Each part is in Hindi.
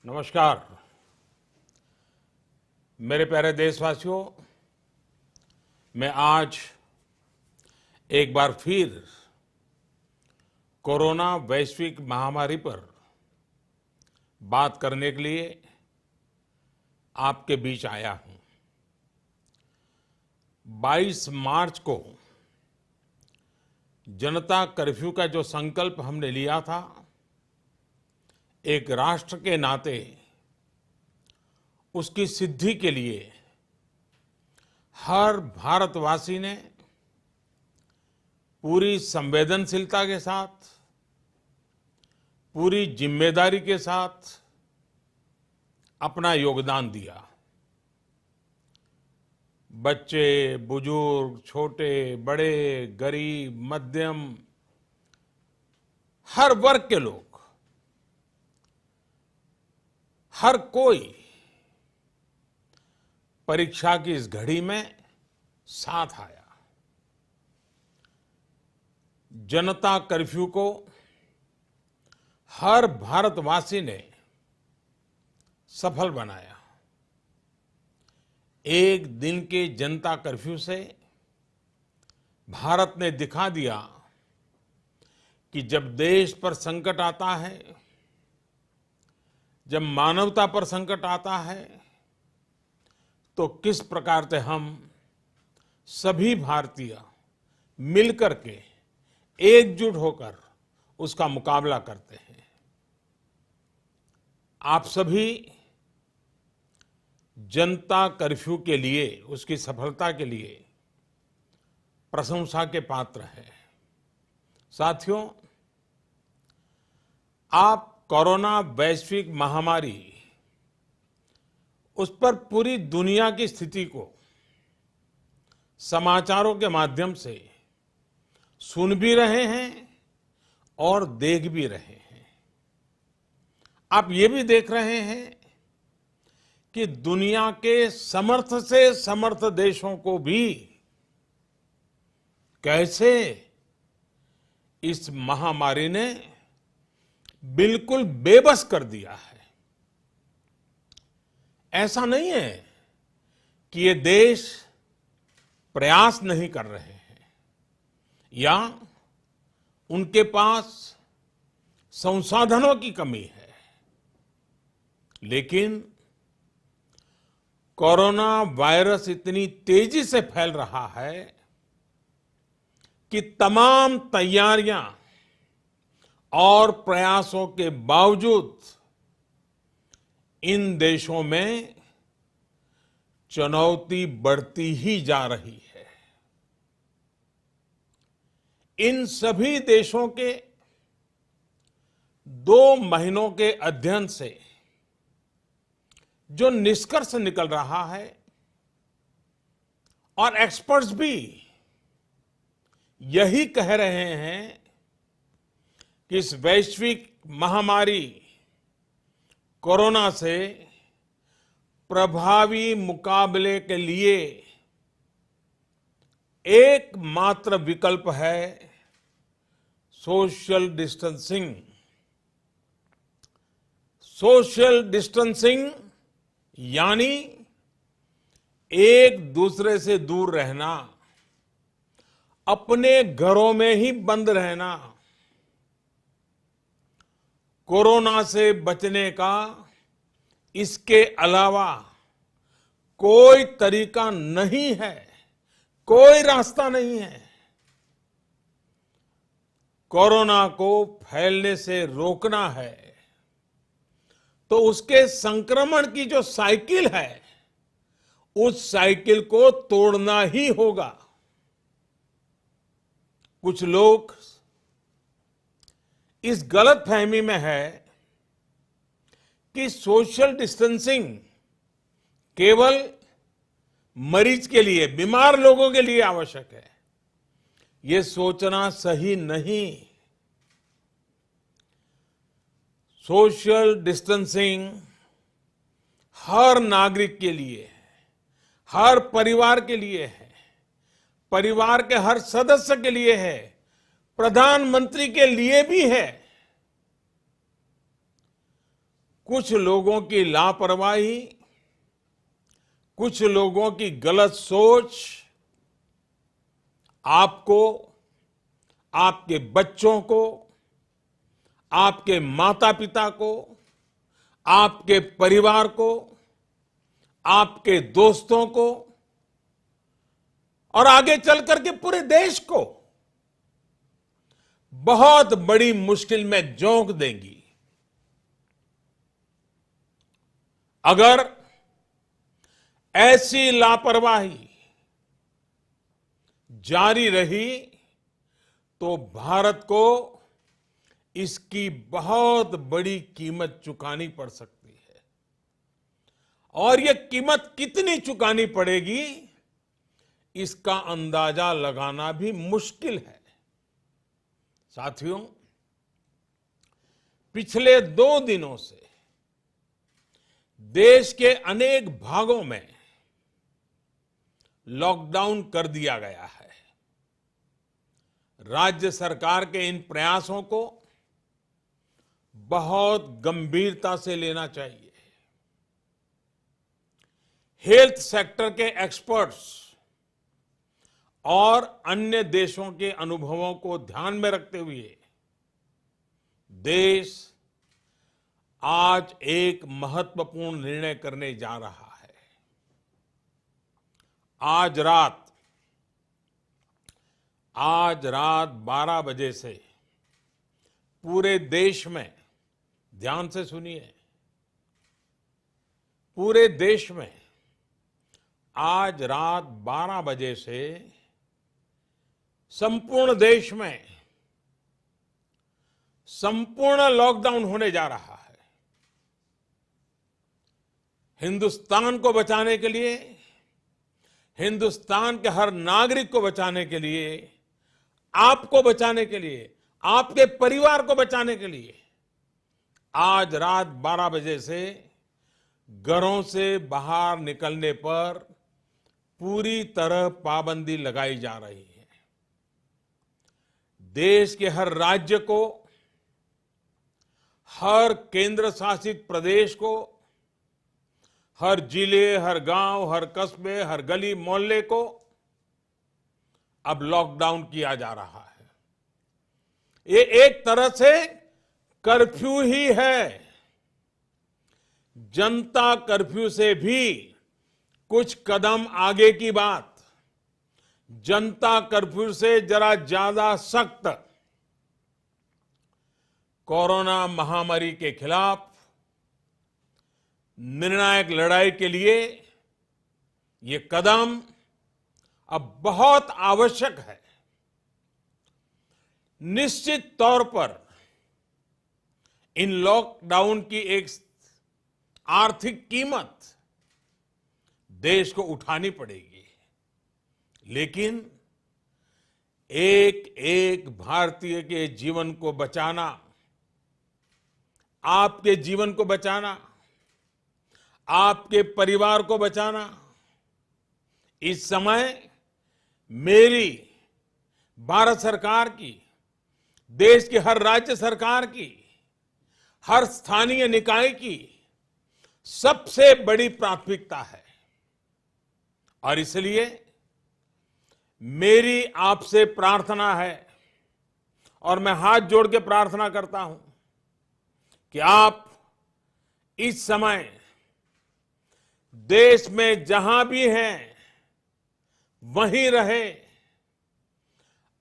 नमस्कार। मेरे प्यारे देशवासियों, मैं आज एक बार फिर कोरोना वैश्विक महामारी पर बात करने के लिए आपके बीच आया हूं। 22 मार्च को जनता कर्फ्यू का जो संकल्प हमने लिया था, एक राष्ट्र के नाते उसकी सिद्धि के लिए हर भारतवासी ने पूरी संवेदनशीलता के साथ, पूरी जिम्मेदारी के साथ अपना योगदान दिया। बच्चे, बुजुर्ग, छोटे, बड़े, गरीब, मध्यम, हर वर्ग के लोग, हर कोई परीक्षा की इस घड़ी में साथ आया। जनता कर्फ्यू को हर भारतवासी ने सफल बनाया। एक दिन के जनता कर्फ्यू से भारत ने दिखा दिया कि जब देश पर संकट आता है, जब मानवता पर संकट आता है, तो किस प्रकार से हम सभी भारतीय मिलकर के एकजुट होकर उसका मुकाबला करते हैं। आप सभी जनता कर्फ्यू के लिए, उसकी सफलता के लिए प्रशंसा के पात्र हैं। साथियों, आप कोरोना वैश्विक महामारी, उस पर पूरी दुनिया की स्थिति को समाचारों के माध्यम से सुन भी रहे हैं और देख भी रहे हैं। आप ये भी देख रहे हैं कि दुनिया के समर्थ से समर्थ देशों को भी कैसे इस महामारी ने बिल्कुल बेबस कर दिया है। ऐसा नहीं है कि ये देश प्रयास नहीं कर रहे हैं या उनके पास संसाधनों की कमी है, लेकिन कोरोना वायरस इतनी तेजी से फैल रहा है कि तमाम तैयारियां और प्रयासों के बावजूद इन देशों में चुनौती बढ़ती ही जा रही है। इन सभी देशों के 2 महीनों के अध्ययन से जो निष्कर्ष निकल रहा है, और एक्सपर्ट्स भी यही कह रहे हैं कि इस वैश्विक महामारी कोरोना से प्रभावी मुकाबले के लिए एकमात्र विकल्प है सोशल डिस्टेंसिंग। सोशल डिस्टेंसिंग यानी एक दूसरे से दूर रहना, अपने घरों में ही बंद रहना। कोरोना से बचने का इसके अलावा कोई तरीका नहीं है, कोई रास्ता नहीं है। कोरोना को फैलने से रोकना है तो उसके संक्रमण की जो साइकिल है, उस साइकिल को तोड़ना ही होगा। कुछ लोग इस गलतफहमी में है कि सोशल डिस्टेंसिंग केवल मरीज के लिए, बीमार लोगों के लिए आवश्यक है। ये सोचना सही नहीं। सोशल डिस्टेंसिंग हर नागरिक के लिए है, हर परिवार के लिए है, परिवार के हर सदस्य के लिए है, प्रधानमंत्री के लिए भी है। कुछ लोगों की लापरवाही, कुछ लोगों की गलत सोच आपको, आपके बच्चों को, आपके माता पिता को, आपके परिवार को, आपके दोस्तों को और आगे चल करके पूरे देश को बहुत बड़ी मुश्किल में झोंक देंगी। अगर ऐसी लापरवाही जारी रही तो भारत को इसकी बहुत बड़ी कीमत चुकानी पड़ सकती है। और यह कीमत कितनी चुकानी पड़ेगी, इसका अंदाजा लगाना भी मुश्किल है। साथियों, पिछले 2 दिनों से देश के अनेक भागों में लॉकडाउन कर दिया गया है। राज्य सरकार के इन प्रयासों को बहुत गंभीरता से लेना चाहिए। हेल्थ सेक्टर के एक्सपर्ट्स और अन्य देशों के अनुभवों को ध्यान में रखते हुए देश आज एक महत्वपूर्ण निर्णय करने जा रहा है। आज रात 12 बजे से पूरे देश में, ध्यान से सुनिए, पूरे देश में आज रात 12 बजे से संपूर्ण देश में संपूर्ण लॉकडाउन होने जा रहा है। हिंदुस्तान को बचाने के लिए, हिंदुस्तान के हर नागरिक को बचाने के लिए, आपको बचाने के लिए, आपके परिवार को बचाने के लिए आज रात 12 बजे से घरों से बाहर निकलने पर पूरी तरह पाबंदी लगाई जा रही है। देश के हर राज्य को, हर केंद्र शासित प्रदेश को, हर जिले, हर गांव, हर कस्बे, हर गली मोहल्ले को अब लॉकडाउन किया जा रहा है। ये एक तरह से कर्फ्यू ही है। जनता कर्फ्यू से भी कुछ कदम आगे की बात। जनता कर्फ्यू से जरा ज्यादा सख्त। कोरोना महामारी के खिलाफ निर्णायक लड़ाई के लिए ये कदम अब बहुत आवश्यक है। निश्चित तौर पर इन लॉकडाउन की एक आर्थिक कीमत देश को उठानी पड़ेगी, लेकिन एक एक भारतीय के जीवन को बचाना, आपके जीवन को बचाना, आपके परिवार को बचाना, इस समय मेरी, भारत सरकार की, देश की हर राज्य सरकार की, हर स्थानीय निकाय की सबसे बड़ी प्राथमिकता है। और इसलिए मेरी आपसे प्रार्थना है और मैं हाथ जोड़ के प्रार्थना करता हूं कि आप इस समय देश में जहां भी हैं वहीं रहे।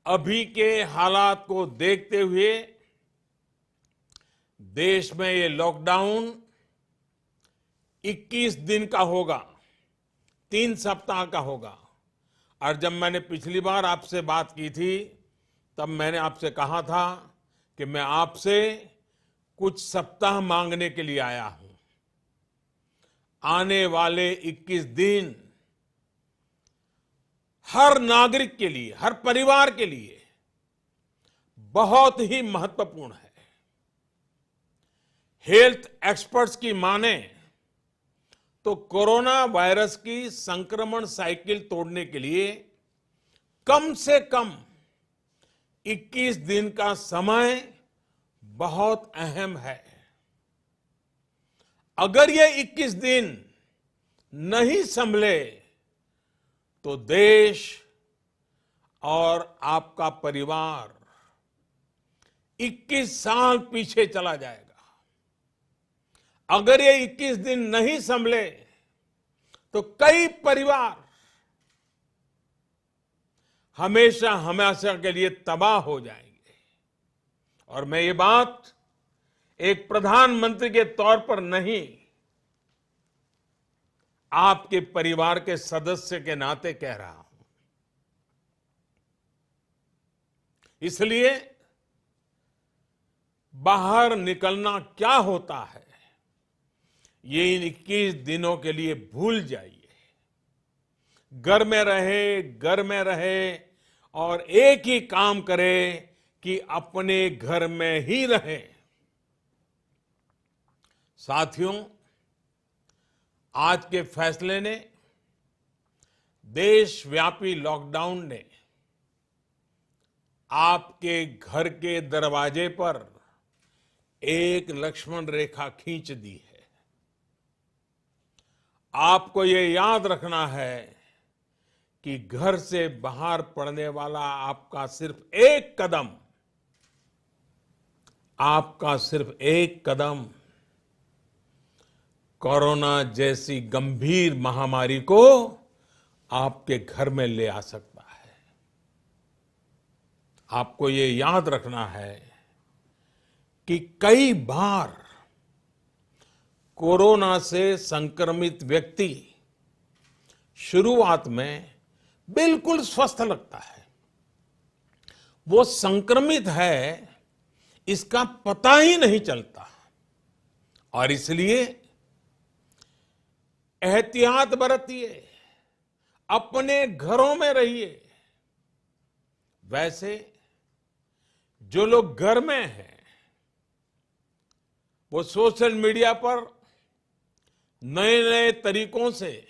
अभी के हालात को देखते हुए देश में ये लॉकडाउन 21 दिन का होगा, 3 सप्ताह का होगा। और जब मैंने पिछली बार आपसे बात की थी तब मैंने आपसे कहा था कि मैं आपसे कुछ सप्ताह मांगने के लिए आया हूं। आने वाले 21 दिन हर नागरिक के लिए, हर परिवार के लिए बहुत ही महत्वपूर्ण है। हेल्थ एक्सपर्ट्स की माने तो कोरोना वायरस की संक्रमण साइकिल तोड़ने के लिए कम से कम 21 दिन का समय बहुत अहम है। अगर ये 21 दिन नहीं संभले तो देश और आपका परिवार 21 साल पीछे चला जाएगा। अगर ये 21 दिन नहीं संभले तो कई परिवार हमेशा हमेशा के लिए तबाह हो जाएंगे। और मैं ये बात एक प्रधानमंत्री के तौर पर नहीं, आपके परिवार के सदस्य के नाते कह रहा हूं। इसलिए बाहर निकलना क्या होता है ये इन 21 दिनों के लिए भूल जाइए। घर में रहे और एक ही काम करे कि अपने घर में ही रहे। साथियों, आज के फैसले ने, देशव्यापी लॉकडाउन ने आपके घर के दरवाजे पर एक लक्ष्मण रेखा खींच दी है। आपको ये याद रखना है कि घर से बाहर पड़ने वाला आपका सिर्फ एक कदम कोरोना जैसी गंभीर महामारी को आपके घर में ले आ सकता है। आपको ये याद रखना है कि कई बार कोरोना से संक्रमित व्यक्ति शुरुआत में बिल्कुल स्वस्थ लगता है, वो संक्रमित है इसका पता ही नहीं चलता, और इसलिए एहतियात बरतिए, अपने घरों में रहिए। वैसे जो लोग घर में हैं वो सोशल मीडिया पर नए नए तरीकों से,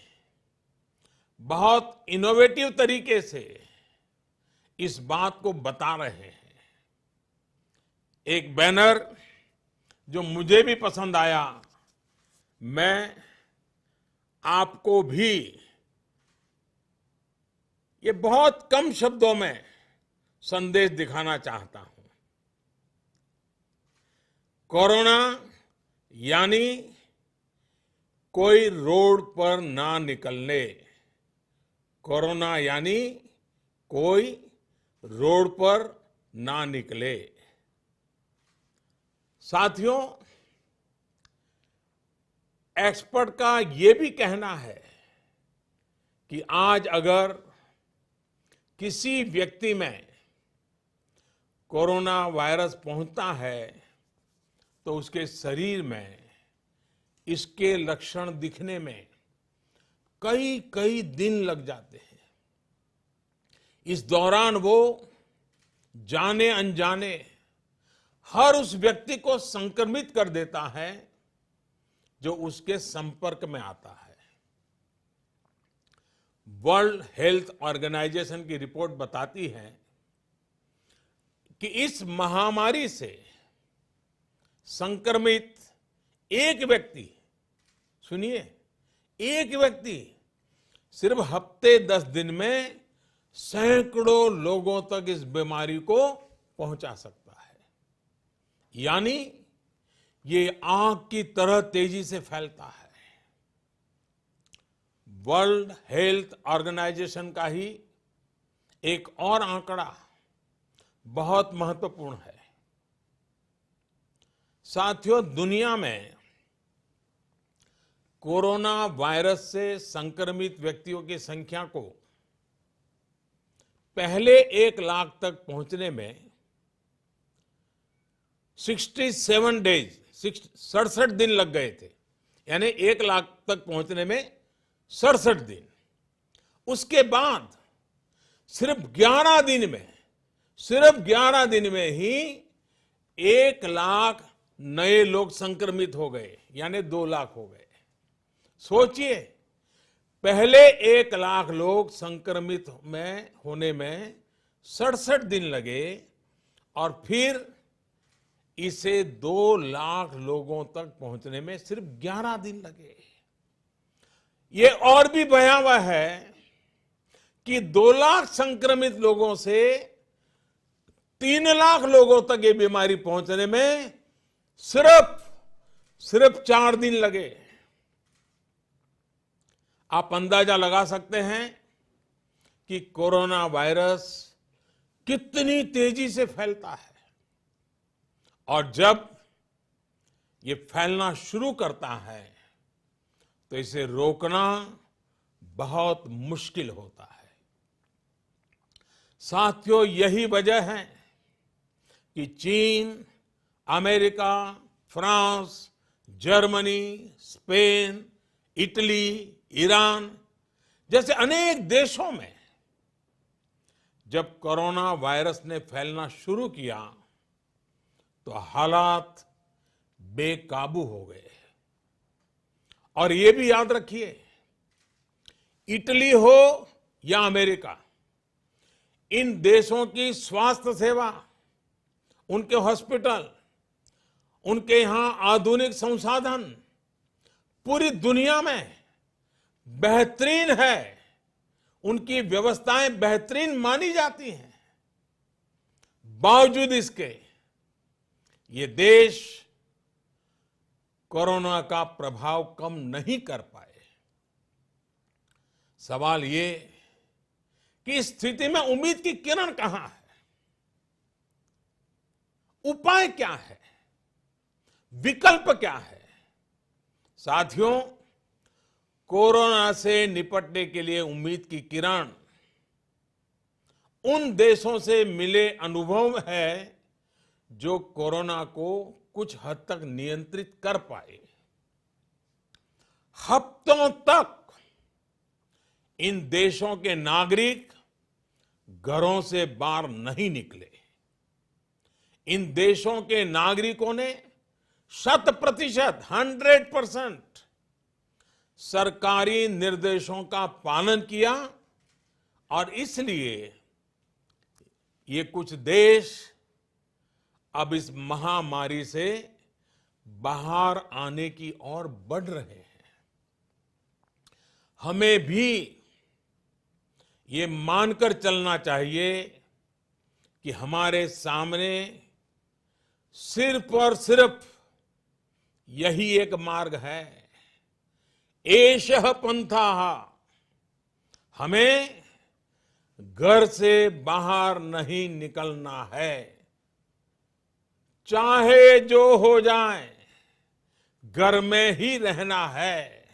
बहुत इनोवेटिव तरीके से इस बात को बता रहे हैं। एक बैनर जो मुझे भी पसंद आया, मैं आपको भी ये बहुत कम शब्दों में संदेश दिखाना चाहता हूं। कोरोना यानी कोई रोड पर ना निकलने। कोरोना यानी कोई रोड पर ना निकले। साथियों, एक्सपर्ट का ये भी कहना है कि आज अगर किसी व्यक्ति में कोरोना वायरस पहुंचता है तो उसके शरीर में इसके लक्षण दिखने में कई दिन लग जाते हैं। इस दौरान वो जाने अनजाने हर उस व्यक्ति को संक्रमित कर देता है जो उसके संपर्क में आता है। वर्ल्ड हेल्थ ऑर्गेनाइजेशन की रिपोर्ट बताती है कि इस महामारी से संक्रमित एक व्यक्ति, सुनिए, एक व्यक्ति सिर्फ हफ्ते 10 दिन में सैकड़ों लोगों तक इस बीमारी को पहुंचा सकता है। यानी ये आग की तरह तेजी से फैलता है। वर्ल्ड हेल्थ ऑर्गेनाइजेशन का ही एक और आंकड़ा बहुत महत्वपूर्ण है। साथियों, दुनिया में कोरोना वायरस से संक्रमित व्यक्तियों की संख्या को पहले 1 लाख तक पहुंचने में 67 डेज, 67 दिन लग गए थे। यानी 1 लाख तक पहुंचने में 67 दिन। उसके बाद सिर्फ 11 दिन में ही 1 लाख नए लोग संक्रमित हो गए, यानी 2 लाख हो गए। सोचिए, पहले 1 लाख लोग संक्रमित में होने में 67 दिन लगे और फिर इसे 2 लाख लोगों तक पहुंचने में सिर्फ 11 दिन लगे। ये और भी भयावह है कि 2 लाख संक्रमित लोगों से 3 लाख लोगों तक ये बीमारी पहुंचने में सिर्फ 4 दिन लगे। आप अंदाजा लगा सकते हैं कि कोरोना वायरस कितनी तेजी से फैलता है और जब ये फैलना शुरू करता है तो इसे रोकना बहुत मुश्किल होता है। साथियों, यही वजह है कि चीन, America, France, Germany, Spain, Italy, Iran जैसे अनेक देशों में जब कोरोना वायरस ने फैलना शुरू किया तो हालात बेकाबू हो गए। और ये भी याद रखिए, इटली हो या अमेरिका, इन देशों की स्वास्थ्य सेवा, उनके हॉस्पिटल, उनके यहां आधुनिक संसाधन पूरी दुनिया में बेहतरीन है। उनकी व्यवस्थाएं बेहतरीन मानी जाती हैं। बावजूद इसके ये देश कोरोना का प्रभाव कम नहीं कर पाए। सवाल ये कि इस स्थिति में उम्मीद की किरण कहां है? उपाय क्या है? विकल्प क्या है? साथियों, कोरोना से निपटने के लिए उम्मीद की किरण उन देशों से मिले अनुभव है जो कोरोना को कुछ हद तक नियंत्रित कर पाए। हफ्तों तक इन देशों के नागरिक घरों से बाहर नहीं निकले। इन देशों के नागरिकों ने 100% सरकारी निर्देशों का पालन किया और इसलिए ये कुछ देश अब इस महामारी से बाहर आने की ओर बढ़ रहे हैं। हमें भी ये मानकर चलना चाहिए कि हमारे सामने सिर्फ और सिर्फ यही एक मार्ग है, एषः पंथाः। हमें घर से बाहर नहीं निकलना है, चाहे जो हो जाए घर में ही रहना है।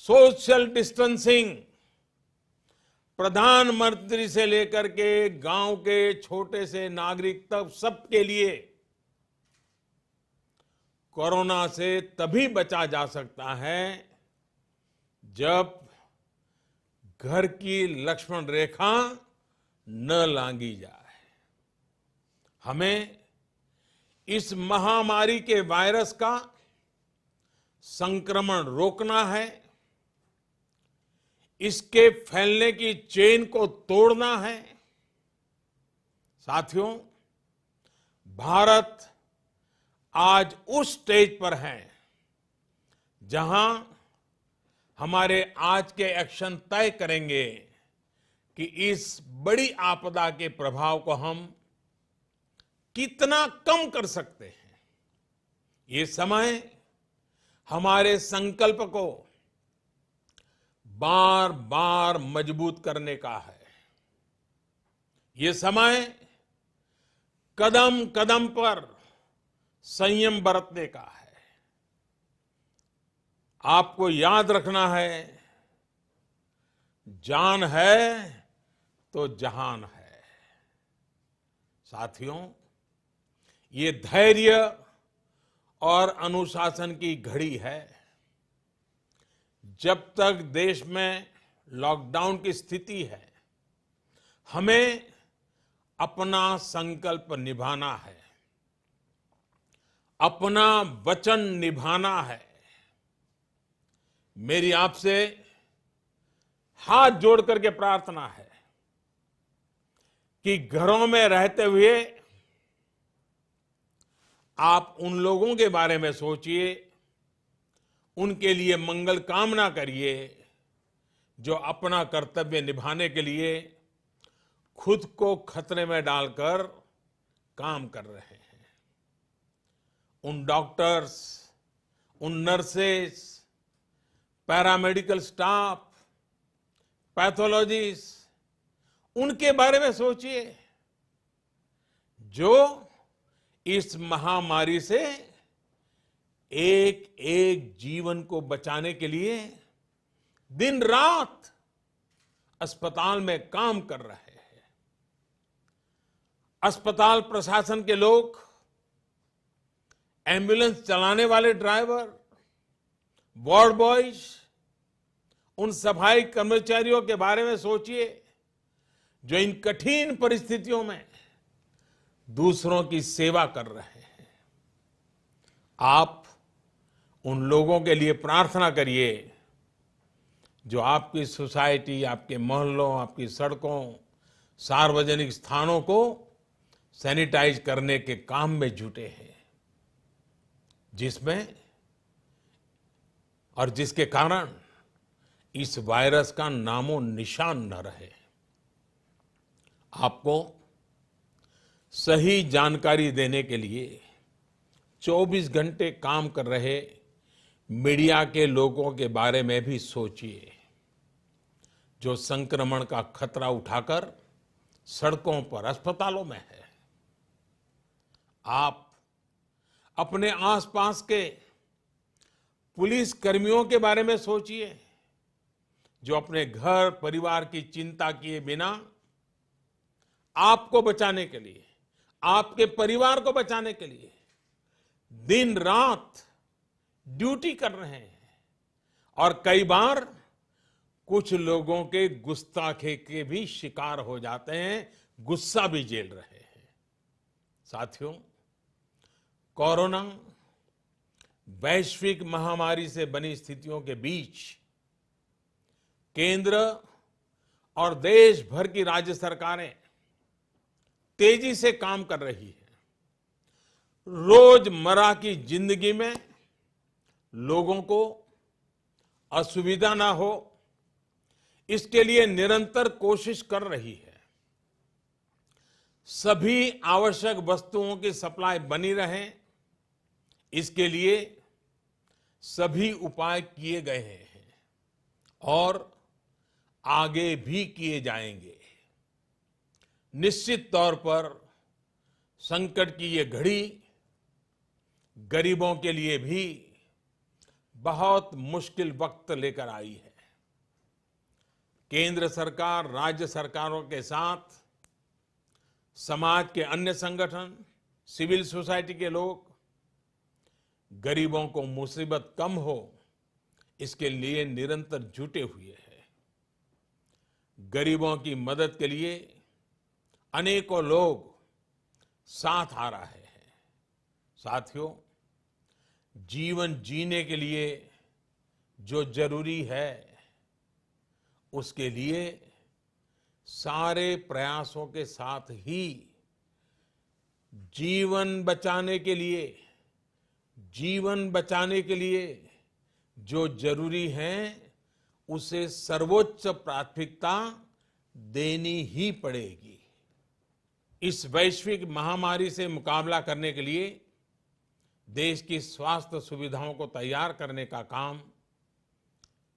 सोशल डिस्टेंसिंग प्रधानमंत्री से लेकर के गांव के छोटे से नागरिक तक सबके लिए कोरोना से तभी बचा जा सकता है जब घर की लक्ष्मण रेखा न लांघी जाए। हमें इस महामारी के वायरस का संक्रमण रोकना है, इसके फैलने की चेन को तोड़ना है। साथियों, भारत आज उस स्टेज पर है जहां हमारे आज के एक्शन तय करेंगे कि इस बड़ी आपदा के प्रभाव को हम कितना कम कर सकते हैं। ये समय हमारे संकल्प को बार बार मजबूत करने का है। ये समय कदम कदम पर संयम बरतने का है। आपको याद रखना है, जान है तो जहान है। साथियों, ये धैर्य और अनुशासन की घड़ी है। जब तक देश में लॉकडाउन की स्थिति है, हमें अपना संकल्प निभाना है, अपना वचन निभाना है। मेरी आपसे हाथ जोड़ करके प्रार्थना है कि घरों में रहते हुए आप उन लोगों के बारे में सोचिए, उनके लिए मंगल कामना करिए जो अपना कर्तव्य निभाने के लिए खुद को खतरे में डालकर काम कर रहे हैं। उन डॉक्टर्स, उन नर्सेस, पैरामेडिकल स्टाफ, पैथोलॉजिस्ट, उनके बारे में सोचिए जो इस महामारी से एक एक जीवन को बचाने के लिए दिन रात अस्पताल में काम कर रहे हैं। अस्पताल प्रशासन के लोग, एम्बुलेंस चलाने वाले ड्राइवर, वार्ड बॉयज, उन सफाई कर्मचारियों के बारे में सोचिए जो इन कठिन परिस्थितियों में दूसरों की सेवा कर रहे हैं। आप उन लोगों के लिए प्रार्थना करिए जो आपकी सोसाइटी, आपके मोहल्लों, आपकी सड़कों, सार्वजनिक स्थानों को सैनिटाइज करने के काम में जुटे हैं, जिसमें और जिसके कारण इस वायरस का नामो निशान न रहे। आपको सही जानकारी देने के लिए 24 घंटे काम कर रहे मीडिया के लोगों के बारे में भी सोचिए जो संक्रमण का खतरा उठाकर सड़कों पर, अस्पतालों में है। आप अपने आसपास के पुलिस कर्मियों के बारे में सोचिए जो अपने घर परिवार की चिंता किए बिना आपको बचाने के लिए, आपके परिवार को बचाने के लिए दिन रात ड्यूटी कर रहे हैं और कई बार कुछ लोगों के गुस्ताखी के भी शिकार हो जाते हैं, गुस्सा भी झेल रहे हैं। साथियों, कोरोना वैश्विक महामारी से बनी स्थितियों के बीच केंद्र और देश भर की राज्य सरकारें तेजी से काम कर रही है। रोजमर्रा की जिंदगी में लोगों को असुविधा ना हो, इसके लिए निरंतर कोशिश कर रही है। सभी आवश्यक वस्तुओं की सप्लाई बनी रहे, इसके लिए सभी उपाय किए गए हैं और आगे भी किए जाएंगे। निश्चित तौर पर संकट की ये घड़ी गरीबों के लिए भी बहुत मुश्किल वक्त लेकर आई है। केंद्र सरकार, राज्य सरकारों के साथ समाज के अन्य संगठन, सिविल सोसाइटी के लोग गरीबों को मुसीबत कम हो, इसके लिए निरंतर जुटे हुए हैं। गरीबों की मदद के लिए अनेकों लोग साथ आ रहे हैं। साथियों, जीवन जीने के लिए जो जरूरी है, उसके लिए सारे प्रयासों के साथ ही जीवन बचाने के लिए जो जरूरी है उसे सर्वोच्च प्राथमिकता देनी ही पड़ेगी। इस वैश्विक महामारी से मुकाबला करने के लिए देश की स्वास्थ्य सुविधाओं को तैयार करने का काम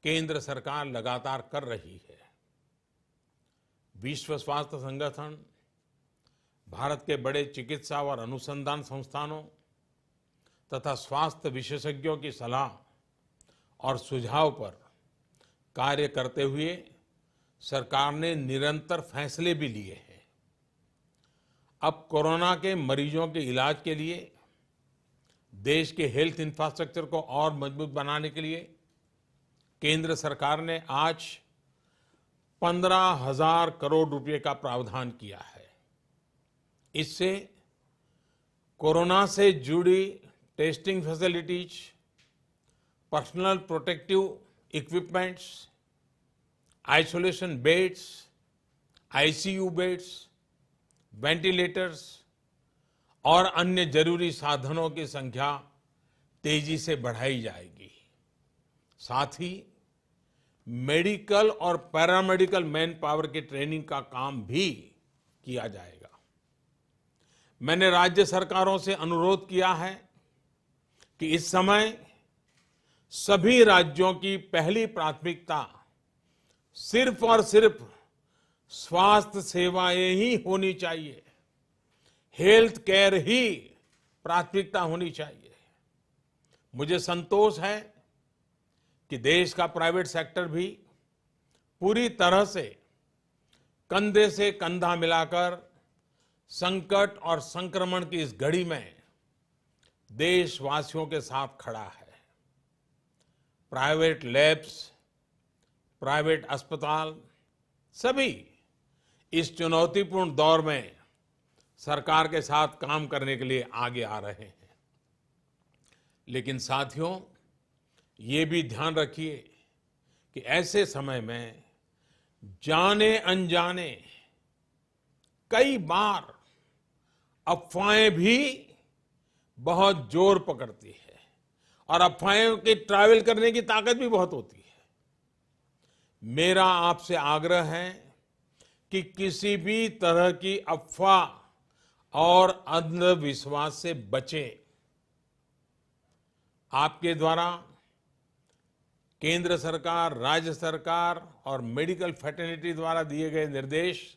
केंद्र सरकार लगातार कर रही है। विश्व स्वास्थ्य संगठन, भारत के बड़े चिकित्सा और अनुसंधान संस्थानों तथा स्वास्थ्य विशेषज्ञों की सलाह और सुझाव पर कार्य करते हुए सरकार ने निरंतर फैसले भी लिए हैं। अब कोरोना के मरीजों के इलाज के लिए देश के हेल्थ इंफ्रास्ट्रक्चर को और मजबूत बनाने के लिए केंद्र सरकार ने आज 15,000 करोड़ रुपए का प्रावधान किया है। इससे कोरोना से जुड़ी testing facilities, personal protective equipments, isolation beds, ICU beds, ventilators और अन्य जरूरी साधनों की संख्या तेजी से बढ़ाई जाएगी। साथ ही मेडिकल और पैरामेडिकल मैन पावर की ट्रेनिंग का काम भी किया जाएगा। मैंने राज्य सरकारों से अनुरोध किया है कि इस समय सभी राज्यों की पहली प्राथमिकता सिर्फ और सिर्फ स्वास्थ्य सेवाएं ही होनी चाहिए, हेल्थ केयर ही प्राथमिकता होनी चाहिए। मुझे संतोष है कि देश का प्राइवेट सेक्टर भी पूरी तरह से कंधे से कंधा मिलाकर संकट और संक्रमण की इस घड़ी में देशवासियों के साथ खड़ा है। प्राइवेट लैब्स, प्राइवेट अस्पताल सभी इस चुनौतीपूर्ण दौर में सरकार के साथ काम करने के लिए आगे आ रहे हैं। लेकिन साथियों, ये भी ध्यान रखिए कि ऐसे समय में जाने अनजाने कई बार अफवाहें भी बहुत जोर पकड़ती है और अफवाहें की ट्रैवल करने की ताकत भी बहुत होती है। मेरा आपसे आग्रह है कि किसी भी तरह की अफवाह और अंधविश्वास से बचें। आपके द्वारा केंद्र सरकार, राज्य सरकार और मेडिकल फ्रेटर्निटी द्वारा दिए गए निर्देश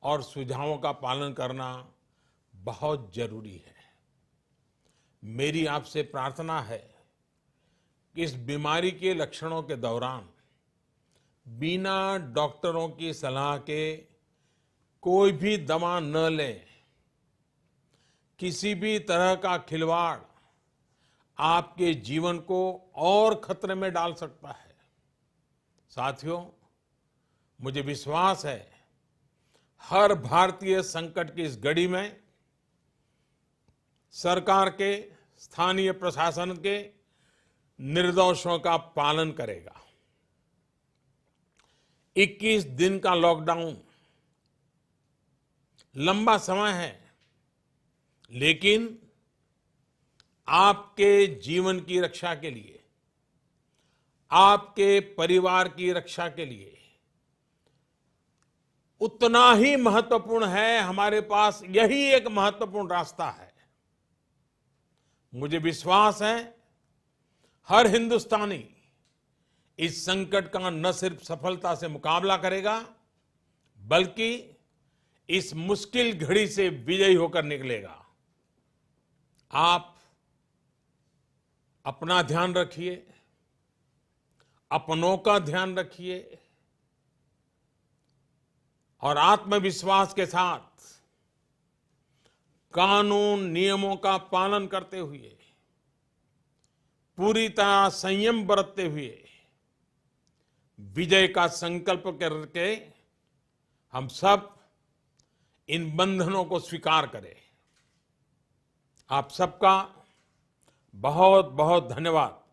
और सुझावों का पालन करना बहुत जरूरी है। मेरी आपसे प्रार्थना है कि इस बीमारी के लक्षणों के दौरान बिना डॉक्टरों की सलाह के कोई भी दवा न लें। किसी भी तरह का खिलवाड़ आपके जीवन को और खतरे में डाल सकता है। साथियों, मुझे विश्वास है हर भारतीय संकट की इस घड़ी में सरकार के, स्थानीय प्रशासन के निर्देशों का पालन करेगा। 21 दिन का लॉकडाउन लंबा समय है, लेकिन आपके जीवन की रक्षा के लिए, आपके परिवार की रक्षा के लिए उतना ही महत्वपूर्ण है। हमारे पास यही एक महत्वपूर्ण रास्ता है। मुझे विश्वास है हर हिंदुस्तानी इस संकट का न सिर्फ सफलता से मुकाबला करेगा, बल्कि इस मुश्किल घड़ी से विजयी होकर निकलेगा। आप अपना ध्यान रखिए, अपनों का ध्यान रखिए और आत्मविश्वास के साथ कानून नियमों का पालन करते हुए, पूरी तरह संयम बरतते हुए विजय का संकल्प करके हम सब इन बंधनों को स्वीकार करें। आप सबका बहुत बहुत धन्यवाद।